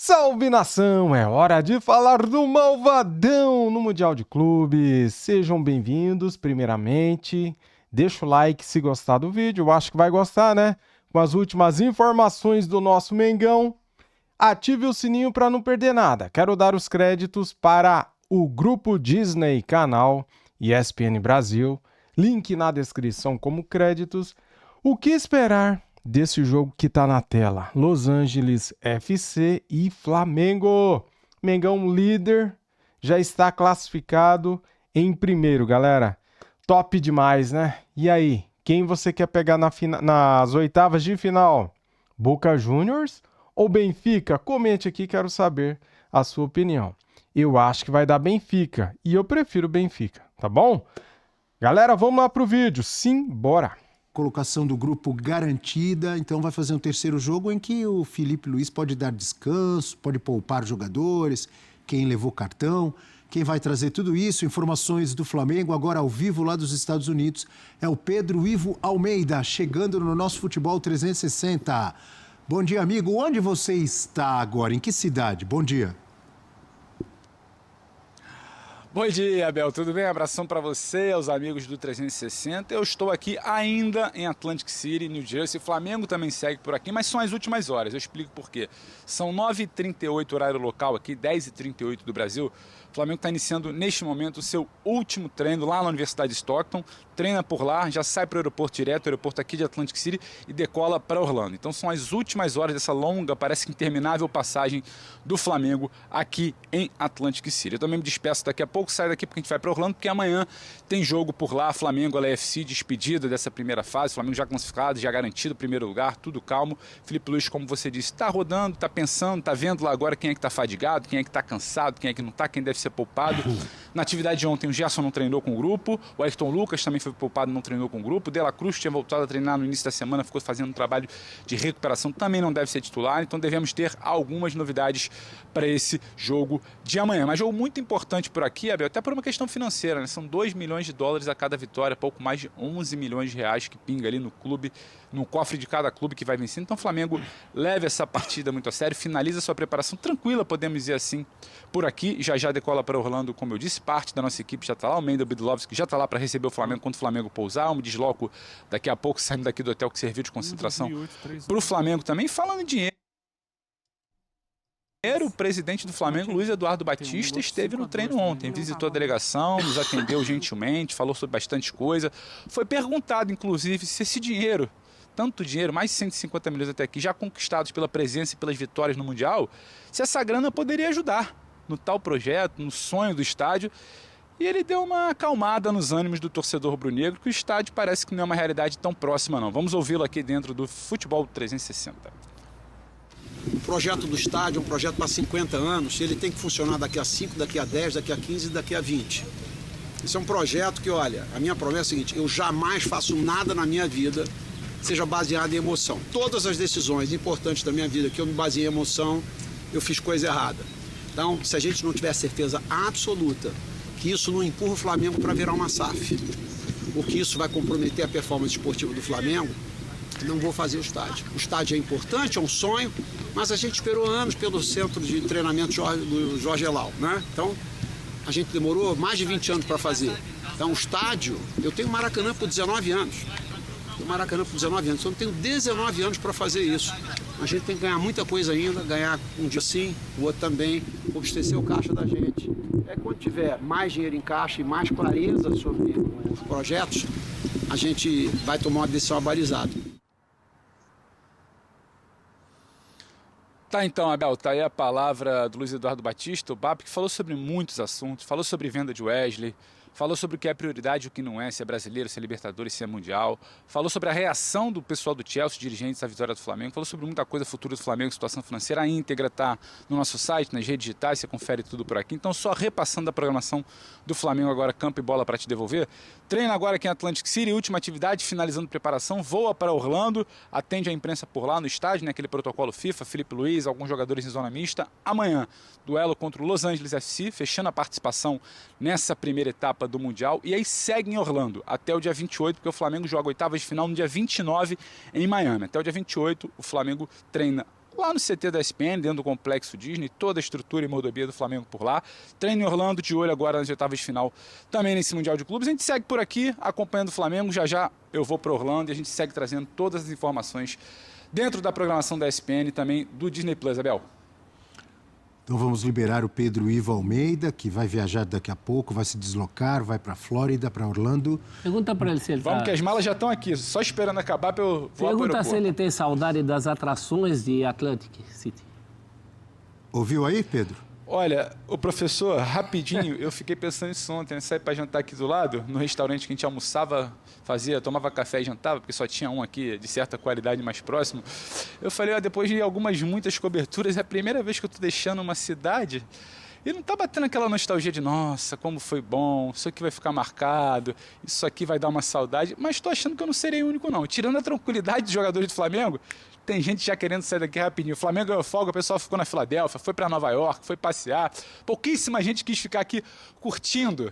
Salve nação! É hora de falar do Malvadão no Mundial de Clubes. Sejam bem-vindos, primeiramente. Deixa o like se gostar do vídeo, eu acho que vai gostar, né? Com as últimas informações do nosso Mengão. Ative o sininho para não perder nada. Quero dar os créditos para o Grupo Disney Canal ESPN Brasil. Link na descrição como créditos. O que esperar desse jogo que tá na tela? Los Angeles FC e Flamengo. Mengão líder, já está classificado em primeiro, galera. Top demais, né? E aí, quem você quer pegar nas oitavas de final? Boca Juniors ou Benfica? Comente aqui, quero saber a sua opinião. Eu acho que vai dar Benfica e eu prefiro Benfica, tá bom? Galera, vamos lá pro vídeo. Sim, bora! Colocação do grupo garantida, então vai fazer um terceiro jogo em que o Felipe Luiz pode dar descanso, pode poupar jogadores, quem levou cartão, quem vai trazer tudo isso, informações do Flamengo, agora ao vivo lá dos Estados Unidos, é o Pedro Ivo Almeida, chegando no nosso Futebol 360. Bom dia, amigo, onde você está agora? Em que cidade? Bom dia. Bom dia, Abel. Tudo bem? Abração para você, aos amigos do 360. Eu estou aqui ainda em Atlantic City, New Jersey. O Flamengo também segue por aqui, mas são as últimas horas. Eu explico por quê. São 9h38 horário local aqui, 10h38 do Brasil. O Flamengo está iniciando neste momento o seu último treino lá na Universidade de Stockton. Treina por lá, já sai para o aeroporto direto, o aeroporto aqui de Atlantic City, e decola para Orlando. Então são as últimas horas dessa longa, parece que interminável passagem do Flamengo aqui em Atlantic City. Eu também me despeço daqui a pouco, saio daqui porque a gente vai para Orlando, porque amanhã tem jogo por lá, Flamengo, LAFC, despedida dessa primeira fase, Flamengo já classificado, já garantido primeiro lugar, tudo calmo. Felipe Luiz, como você disse, está rodando, está pensando, está vendo lá agora quem é que está fadigado, quem é que está cansado, quem é que não está, quem deve ser poupado. Na atividade de ontem, o Gerson não treinou com o grupo, o Ayrton Lucas também foi poupado, não treinou com o grupo, o De La Cruz tinha voltado a treinar no início da semana, ficou fazendo um trabalho de recuperação, também não deve ser titular, então devemos ter algumas novidades para esse jogo de amanhã. Mas jogo muito importante por aqui, Abel, até por uma questão financeira, né? São 2 milhões de dólares a cada vitória, pouco mais de 11 milhões de reais que pinga ali no clube, no cofre de cada clube que vai vencer. Então o Flamengo leva essa partida muito a sério, finaliza sua preparação tranquila, podemos dizer assim, por aqui, já já decola para Orlando, como eu disse, parte da nossa equipe já está lá, o Mendel Bidlovski já está lá para receber o Flamengo quando o Flamengo pousar, eu me desloco daqui a pouco, saindo daqui do hotel que serviu de concentração para o Flamengo também. Falando em dinheiro, o presidente do Flamengo, Luiz Eduardo Batista, esteve no treino ontem, visitou a delegação, nos atendeu gentilmente, falou sobre bastante coisa, foi perguntado inclusive se esse dinheiro, tanto dinheiro, mais de 150 milhões até aqui, já conquistados pela presença e pelas vitórias no Mundial, se essa grana poderia ajudar no tal projeto, no sonho do estádio. E ele deu uma acalmada nos ânimos do torcedor rubro-negro, que o estádio parece que não é uma realidade tão próxima não. Vamos ouvi-lo aqui dentro do Futebol 360. O projeto do estádio é um projeto para 50 anos, ele tem que funcionar daqui a 5, daqui a 10, daqui a 15 e daqui a 20. Esse é um projeto que, olha, a minha promessa é a seguinte, eu jamais faço nada na minha vida seja baseado em emoção. Todas as decisões importantes da minha vida que eu me baseei em emoção, eu fiz coisa errada. Então, se a gente não tiver certeza absoluta que isso não empurra o Flamengo para virar uma SAF, ou que isso vai comprometer a performance esportiva do Flamengo, não vou fazer o estádio. O estádio é importante, é um sonho, mas a gente esperou anos pelo centro de treinamento do Jorge Elal, né? Então, a gente demorou mais de 20 anos para fazer. Então, o estádio, eu tenho Maracanã por 19 anos. O Maracanã por 19 anos. Então, eu tenho 19 anos para fazer isso. A gente tem que ganhar muita coisa ainda, ganhar um dia sim, o outro também, abastecer o caixa da gente. Quando tiver mais dinheiro em caixa e mais clareza sobre os projetos, a gente vai tomar uma decisão abalizada. Tá então, Abel, tá aí a palavra do Luiz Eduardo Batista, o BAP, que falou sobre muitos assuntos, falou sobre venda de Wesley, falou sobre o que é prioridade e o que não é, se é brasileiro, se é Libertadores, se é Mundial. Falou sobre a reação do pessoal do Chelsea, dirigentes à vitória do Flamengo. Falou sobre muita coisa, futuro do Flamengo, situação financeira. A íntegra está no nosso site, nas redes digitais, você confere tudo por aqui. Então, só repassando a programação do Flamengo agora, campo e bola para te devolver. Treina agora aqui em Atlantic City, última atividade, finalizando preparação, voa para Orlando, atende a imprensa por lá no estádio, né, aquele protocolo FIFA, Felipe Luiz, alguns jogadores em zona mista. Amanhã, duelo contra o Los Angeles FC, fechando a participação nessa primeira etapa do Mundial, e aí segue em Orlando até o dia 28, porque o Flamengo joga oitavas de final no dia 29 em Miami. Até o dia 28 o Flamengo treina lá no CT da ESPN, dentro do Complexo Disney, toda a estrutura e mordomia do Flamengo por lá. Treino em Orlando, de olho agora nas oitavas de final, também nesse Mundial de Clubes. A gente segue por aqui, acompanhando o Flamengo. Já já eu vou para Orlando e a gente segue trazendo todas as informações dentro da programação da ESPN e também do Disney Plus, Abel. Então vamos liberar o Pedro Ivo Almeida, que vai viajar daqui a pouco, vai se deslocar, vai para Flórida, para Orlando. Pergunta para ele se ele Vamos que as malas já estão aqui, só esperando acabar para eu voar para o Pergunta aeroporto. se ele tem saudade das atrações de Atlantic City. Ouviu aí, Pedro? Olha, o professor, rapidinho, eu fiquei pensando nisso ontem, né? Saí para jantar aqui do lado, no restaurante que a gente almoçava, tomava café e jantava, porque só tinha um aqui de certa qualidade mais próximo. Eu falei, ó, depois de muitas coberturas, é a primeira vez que eu tô deixando uma cidade e não tá batendo aquela nostalgia de, nossa, como foi bom, isso aqui vai ficar marcado, isso aqui vai dar uma saudade, mas tô achando que eu não serei o único não. Tirando a tranquilidade dos jogadores do Flamengo, tem gente já querendo sair daqui rapidinho. O Flamengo ganhou folga, o pessoal ficou na Filadélfia, foi para Nova York, foi passear. Pouquíssima gente quis ficar aqui curtindo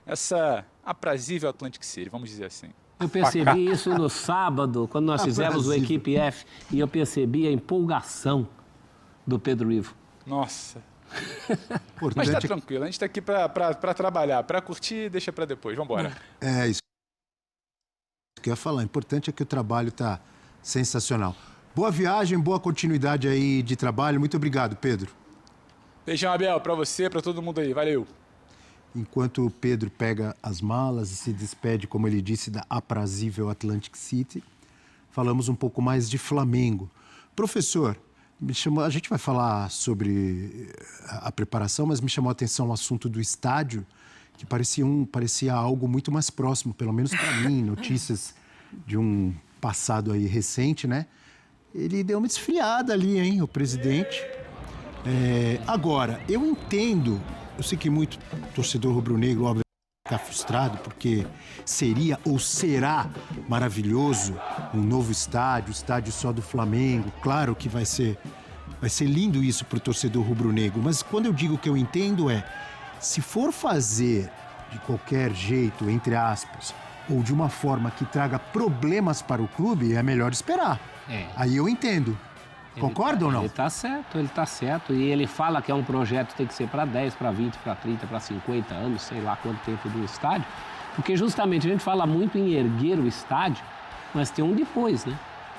essa aprazível Atlantic City, vamos dizer assim. Eu percebi isso no sábado, quando nós fizemos o Equipe F, e eu percebi a empolgação do Pedro Ivo. Nossa. Mas Importante tá tranquilo, a gente tá aqui para trabalhar, para curtir, deixa para depois, vamos embora. É isso que eu ia falar. O importante é que o trabalho está sensacional. Boa viagem, boa continuidade aí de trabalho. Muito obrigado, Pedro. Beijão, Abel, para você, para todo mundo aí, valeu. Enquanto o Pedro pega as malas e se despede, como ele disse, da aprazível Atlantic City, falamos um pouco mais de Flamengo. Professor, a gente vai falar sobre a preparação, mas me chamou a atenção o assunto do estádio, que parecia algo muito mais próximo, pelo menos para mim, notícias de um passado aí recente, né? Ele deu uma esfriada ali, hein, o presidente. Agora, eu entendo, eu sei que muito torcedor rubro-negro, obviamente, fica frustrado, porque seria ou será maravilhoso um novo estádio só do Flamengo. Claro que vai ser lindo isso para o torcedor rubro-negro, mas quando eu digo que eu entendo se for fazer de qualquer jeito, entre aspas, ou de uma forma que traga problemas para o clube, é melhor esperar. Aí eu entendo. Concorda ou não? Ele tá certo. E ele fala que é um projeto que tem que ser para 10, para 20, para 30, para 50 anos, sei lá quanto tempo do estádio. Porque justamente a gente fala muito em erguer o estádio, mas tem um depois, né?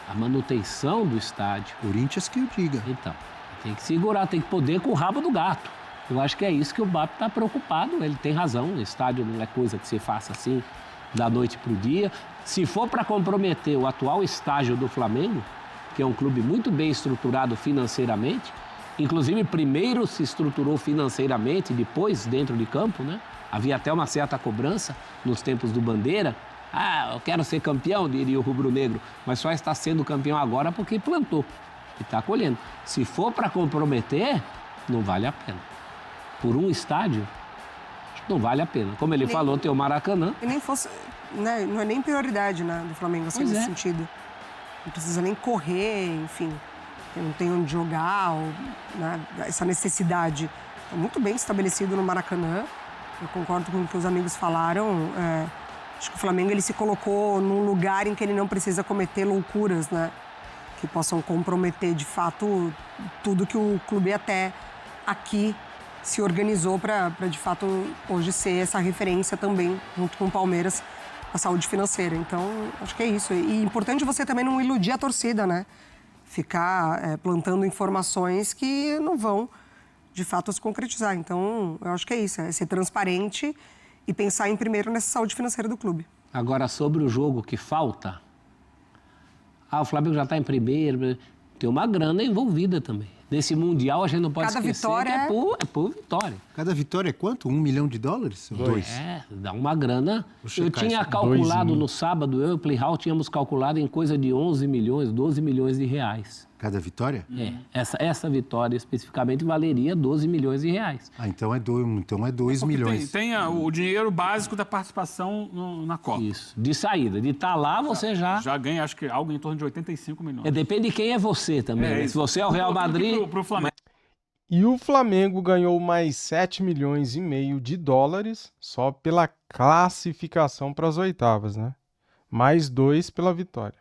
A manutenção do estádio. Corinthians que o diga. Então, tem que segurar, tem que poder com o rabo do gato. Eu acho que é isso que o BAP está preocupado. Ele tem razão, o estádio não é coisa que se faça assim da noite para o dia. Se for para comprometer o atual estágio do Flamengo, que é um clube muito bem estruturado financeiramente, inclusive primeiro se estruturou financeiramente, depois dentro de campo, né? Havia até uma certa cobrança nos tempos do Bandeira. Eu quero ser campeão, diria o rubro-negro, mas só está sendo campeão agora porque plantou e está colhendo. Se for para comprometer, não vale a pena. Por um estádio, não vale a pena. Como ele falou, tem o Maracanã. E nem fosse, né, não é nem prioridade, né, do Flamengo assim, nesse sentido. Não precisa nem correr, enfim, não tem onde jogar, né, essa necessidade. É muito bem estabelecido no Maracanã. Eu concordo com o que os amigos falaram. Acho que o Flamengo ele se colocou num lugar em que ele não precisa cometer loucuras, né, que possam comprometer de fato tudo que o clube até aqui se organizou para de fato hoje ser essa referência também, junto com o Palmeiras, a saúde financeira. Então, acho que é isso. E é importante você também não iludir a torcida, né? Ficar plantando informações que não vão, de fato, se concretizar. Então, eu acho que é isso, é ser transparente e pensar em primeiro nessa saúde financeira do clube. Agora, sobre o jogo que falta, o Flamengo já está em primeiro, tem uma grana envolvida também. Nesse Mundial, a gente não pode esquecer vitória que é por vitória. Cada vitória é quanto? $1 milhão? 2. Dá uma grana. Eu tinha isso. calculado no sábado, eu e o Plihal tínhamos calculado em coisa de 11 milhões, 12 milhões de reais. Cada vitória? Essa vitória especificamente valeria 12 milhões de reais. Então é 2 milhões. Tem o dinheiro básico da participação na Copa. Isso. De saída. De estar lá, você já ganha, acho que algo em torno de 85 milhões. Depende de quem é você também. Né? Se você é o Real Madrid... Pro Flamengo. E o Flamengo ganhou mais 7 milhões e meio de dólares só pela classificação para as oitavas, né? Mais 2 pela vitória.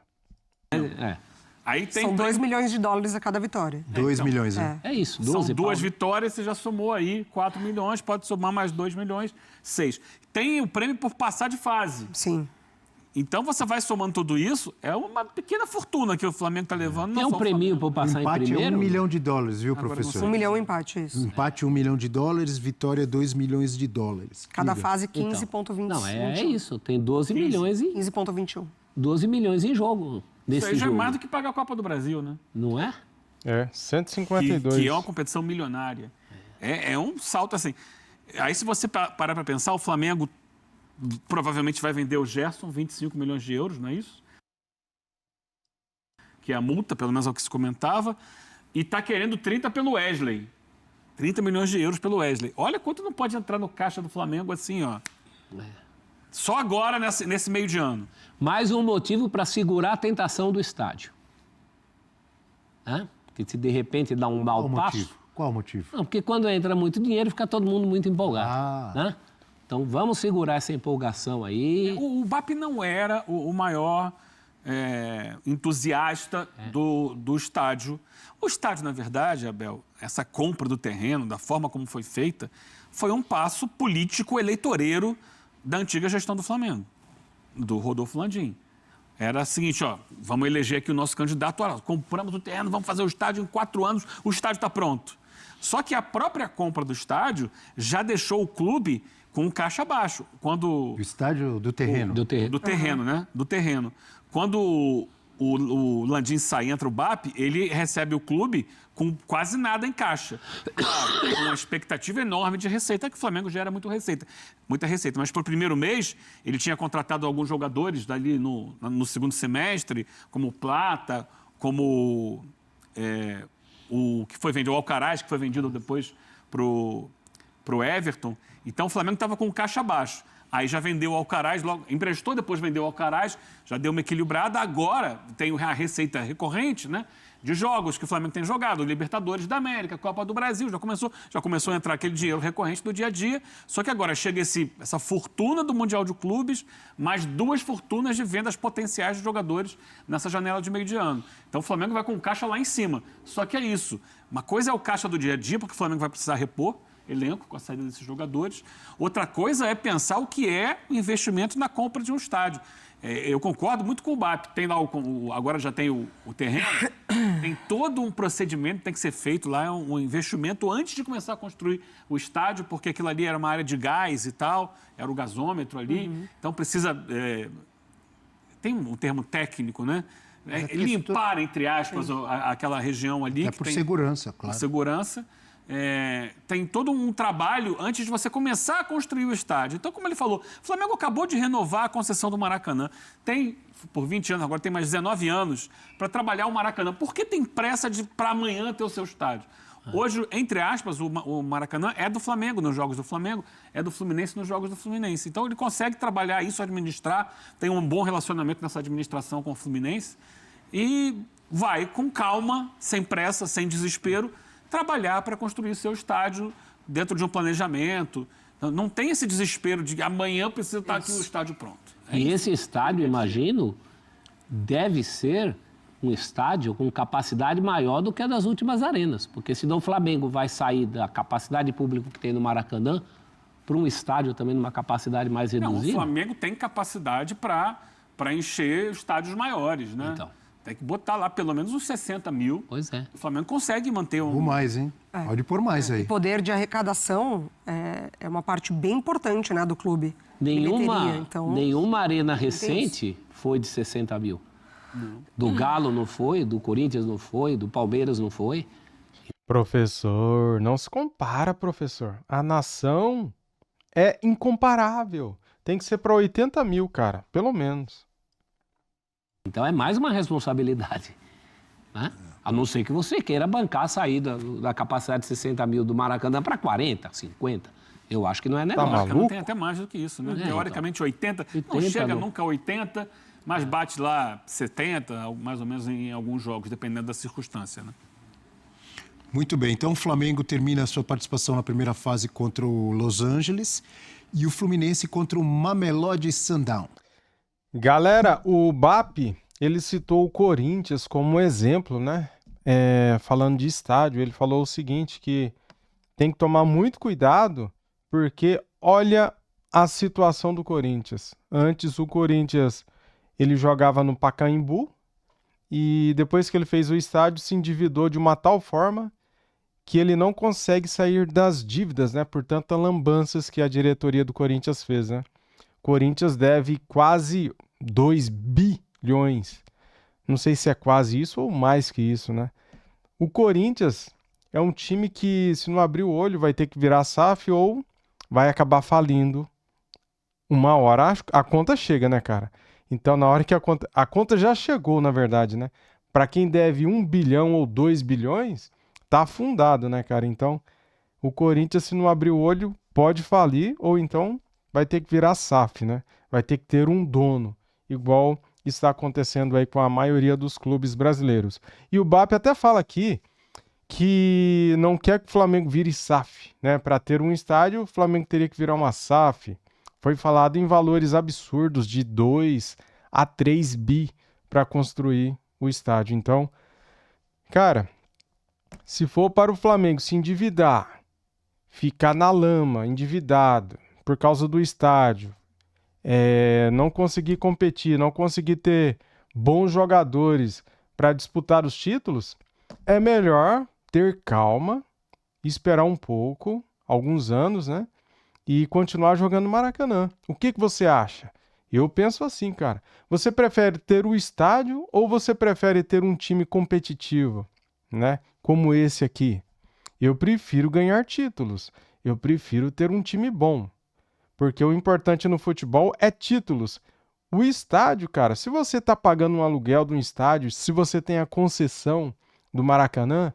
Aí tem São 2 milhões de dólares a cada vitória. 2 milhões, né? É isso, São 12 duas pau. vitórias, você já somou aí 4 milhões, pode somar mais 2 milhões, 6. Tem o prêmio por passar de fase. Sim. Então você vai somando tudo isso, é uma pequena fortuna que o Flamengo está levando. Tem não um só o prêmio Flamengo. por passar em Empate é primeiro? $1 milhão, viu, Agora professor? 1 milhão empate, isso. Empate $1 milhão, vitória $2 milhões. Cada Diga. fase Então, 15,20. não, é isso. Tem 12 milhões e 15,21. 12 milhões em jogo nesse Isso aí já é jogo. mais do que pagar a Copa do Brasil, né? Não é? É, Que 152. é uma competição milionária. É um salto assim. Aí se você parar para pensar, o Flamengo provavelmente vai vender o Gerson, 25 milhões de euros, não é isso? Que é a multa, pelo menos é o que se comentava. E está querendo 30 pelo Wesley. 30 milhões de euros pelo Wesley. Olha quanto não pode entrar no caixa do Flamengo assim, ó. Só agora, nesse meio de ano. Mais um motivo para segurar a tentação do estádio. Né? Porque se de repente dá um mau passo... Qual o motivo? Não, porque quando entra muito dinheiro, fica todo mundo muito empolgado. Né? Então vamos segurar essa empolgação aí. O BAP não era o maior entusiasta do estádio. O estádio, na verdade, Abel, essa compra do terreno, da forma como foi feita, foi um passo político eleitoreiro da antiga gestão do Flamengo, do Rodolfo Landim. Era o seguinte, ó, vamos eleger aqui o nosso candidato, olha, compramos o terreno, vamos fazer o estádio em 4 anos, o estádio está pronto. Só que a própria compra do estádio já deixou o clube com o caixa baixo. Quando Do estádio do terreno. Do terreno. do terreno, né? Do terreno. Quando o Landim sai e entra o BAP, ele recebe o clube com quase nada em caixa. Claro, com uma expectativa enorme de receita, que o Flamengo gera muita receita. Mas por primeiro mês, ele tinha contratado alguns jogadores dali no segundo semestre, como o Plata, como o que foi vendido, o Alcaraz, que foi vendido depois pro Everton. Então o Flamengo estava com o caixa baixo. Aí já vendeu o Alcaraz, logo emprestou, depois vendeu o Alcaraz, já deu uma equilibrada. Agora tem a receita recorrente, né, de jogos que o Flamengo tem jogado, Libertadores da América, Copa do Brasil, já começou a entrar aquele dinheiro recorrente do dia a dia. Só que agora chega essa fortuna do Mundial de Clubes, mais 2 fortunas de vendas potenciais de jogadores nessa janela de meio de ano. Então o Flamengo vai com o caixa lá em cima. Só que é isso. Uma coisa é o caixa do dia a dia, porque o Flamengo vai precisar repor elenco com a saída desses jogadores. Outra coisa é pensar o que é o investimento na compra de um estádio. Eu concordo muito com o BAP. Tem lá agora já tem o terreno, tem todo um procedimento que tem que ser feito lá, um investimento antes de começar a construir o estádio, porque aquilo ali era uma área de gás e tal, era o gasômetro ali. Então precisa... tem um termo técnico, né? Limpar, entre aspas, aquela região ali. É por segurança, claro. Por segurança. Tem todo um trabalho antes de você começar a construir o estádio. Então, como ele falou, o Flamengo acabou de renovar a concessão do Maracanã. Tem, por 20 anos, agora tem mais 19 anos, para trabalhar o Maracanã. Por que tem pressa para amanhã ter o seu estádio? Hoje, entre aspas, o Maracanã é do Flamengo nos jogos do Flamengo, é do Fluminense nos jogos do Fluminense. Então, ele consegue trabalhar isso, administrar, tem um bom relacionamento nessa administração com o Fluminense e vai com calma, sem pressa, sem desespero, trabalhar para construir seu estádio dentro de um planejamento. Não tem esse desespero de amanhã precisa estar aqui o estádio pronto. E esse estádio, imagino, deve ser um estádio com capacidade maior do que a das últimas arenas. Porque senão o Flamengo vai sair da capacidade de público que tem no Maracanã para um estádio também numa capacidade mais reduzida. Não, o Flamengo tem capacidade para encher estádios maiores, né? Então. Tem que botar lá pelo menos uns 60 mil. Pois é. O Flamengo consegue manter Ou mais, hein? Pode pôr mais aí. O poder de arrecadação é uma parte bem importante, né, do clube. Bilheteria, então, Nenhuma arena recente foi de 60 mil. Não. Do Galo não foi, do Corinthians não foi, do Palmeiras não foi. Professor, não se compara, professor. A nação é incomparável. Tem que ser para 80 mil, cara, pelo menos. Então é mais uma responsabilidade, né? A não ser que você queira bancar a saída da capacidade de 60 mil do Maracanã para 40, 50. Eu acho que não é negócio. Tá maluco? Tem até mais do que isso, né? É, Teoricamente 80, não 80, chega não. nunca a 80, mas bate lá 70, mais ou menos em alguns jogos, dependendo da circunstância, né? Muito bem, então o Flamengo termina a sua participação na primeira fase contra o Los Angeles e o Fluminense contra o Mamelodi Sundowns. Galera, o BAP, ele citou o Corinthians como exemplo, né? Falando de estádio, ele falou o seguinte, que tem que tomar muito cuidado, porque olha a situação do Corinthians. Antes o Corinthians, ele jogava no Pacaembu, e depois que ele fez o estádio, se endividou de uma tal forma que ele não consegue sair das dívidas, né? Por tantas lambanças que a diretoria do Corinthians fez, né? Corinthians deve quase 2 bilhões. Não sei se é quase isso ou mais que isso, né? O Corinthians é um time que, se não abrir o olho, vai ter que virar SAF ou vai acabar falindo uma hora. A conta chega, né, cara? Então, na hora que a conta já chegou, na verdade, né? Para quem deve 1 bilhão ou 2 bilhões, tá afundado, né, cara? Então, o Corinthians, se não abrir o olho, pode falir ou então vai ter que virar SAF, né? Vai ter que ter um dono, igual está acontecendo aí com a maioria dos clubes brasileiros. E o BAP até fala aqui que não quer que o Flamengo vire SAF, né? Para ter um estádio, o Flamengo teria que virar uma SAF. Foi falado em valores absurdos de 2 a 3 bi para construir o estádio. Então, cara, se for para o Flamengo se endividar, ficar na lama, endividado, por causa do estádio, não conseguir competir, não conseguir ter bons jogadores para disputar os títulos, é melhor ter calma, esperar um pouco, alguns anos, né? E continuar jogando no Maracanã. O que você acha? Eu penso assim, cara. Você prefere ter o estádio ou você prefere ter um time competitivo, né? Como esse aqui. Eu prefiro ganhar títulos. Eu prefiro ter um time bom. Porque o importante no futebol é títulos. O estádio, cara, se você está pagando um aluguel de um estádio, se você tem a concessão do Maracanã,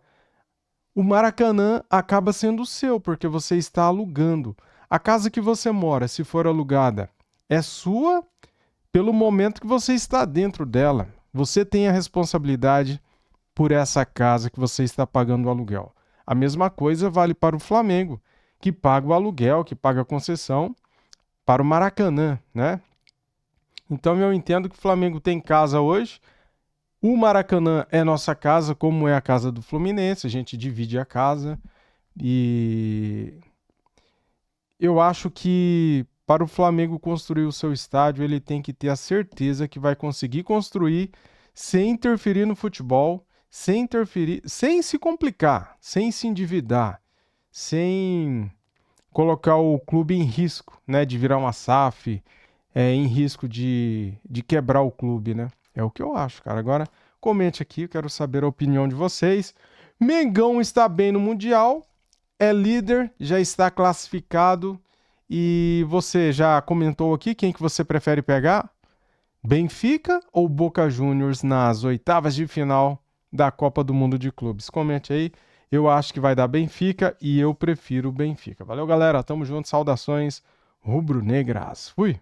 o Maracanã acaba sendo seu, porque você está alugando. A casa que você mora, se for alugada, é sua pelo momento que você está dentro dela. Você tem a responsabilidade por essa casa que você está pagando o aluguel. A mesma coisa vale para o Flamengo, que paga o aluguel, que paga a concessão para o Maracanã, né? Então eu entendo que o Flamengo tem casa hoje. O Maracanã é nossa casa, como é a casa do Fluminense. A gente divide a casa. E eu acho que para o Flamengo construir o seu estádio, ele tem que ter a certeza que vai conseguir construir sem interferir no futebol, sem interferir, sem se complicar, sem se endividar, sem colocar o clube em risco, né, de virar uma SAF, em risco de quebrar o clube, né? É o que eu acho, cara. Agora, comente aqui, eu quero saber a opinião de vocês. Mengão está bem no Mundial, é líder, já está classificado. E você já comentou aqui quem que você prefere pegar? Benfica ou Boca Juniors nas oitavas de final da Copa do Mundo de Clubes? Comente aí. Eu acho que vai dar Benfica e eu prefiro Benfica. Valeu, galera. Tamo junto. Saudações rubro-negras. Fui!